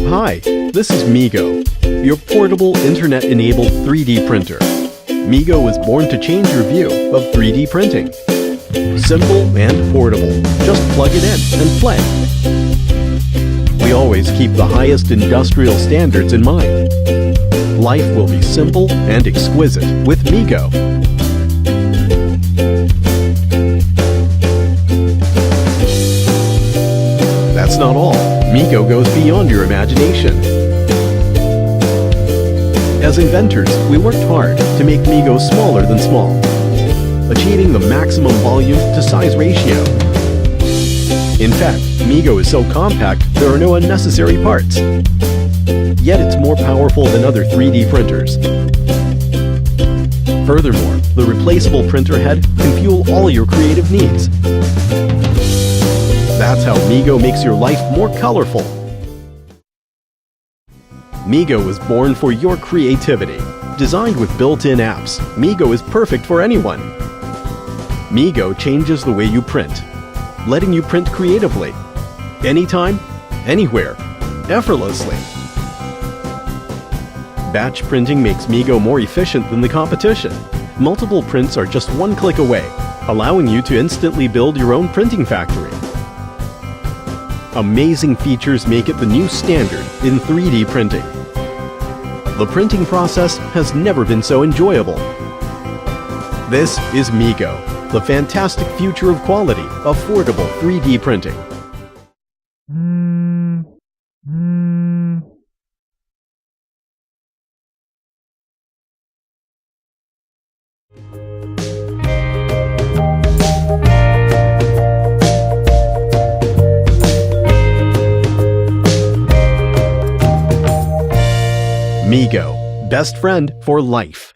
Hi, this is Migo, your portable internet-enabled 3D printer. Migo was born to change your view of 3D printing. Simple and portable. Just plug it in and play. We always keep the highest industrial standards in mind. Life will be simple and exquisite with Migo. That's not all. Migo goes beyond your imagination. As inventors, we worked hard to make Migo smaller than small, achieving the maximum volume to size ratio. In fact, Migo is so compact, there are no unnecessary parts. Yet it's more powerful than other 3D printers. Furthermore, the replaceable printer head can fuel all your creative needs. That's how Migo makes your life more colorful. Migo was born for your creativity. Designed with built-in apps, Migo is perfect for anyone. Migo changes the way you print, letting you print creatively, anytime, anywhere, effortlessly. Batch printing makes Migo more efficient than the competition. Multiple prints are just one click away, allowing you to instantly build your own printing factory. Amazing features make it the new standard in 3D printing. The printing process has never been so enjoyable. This is Migo, the fantastic future of quality, affordable 3D printing. Migo, best friend for life.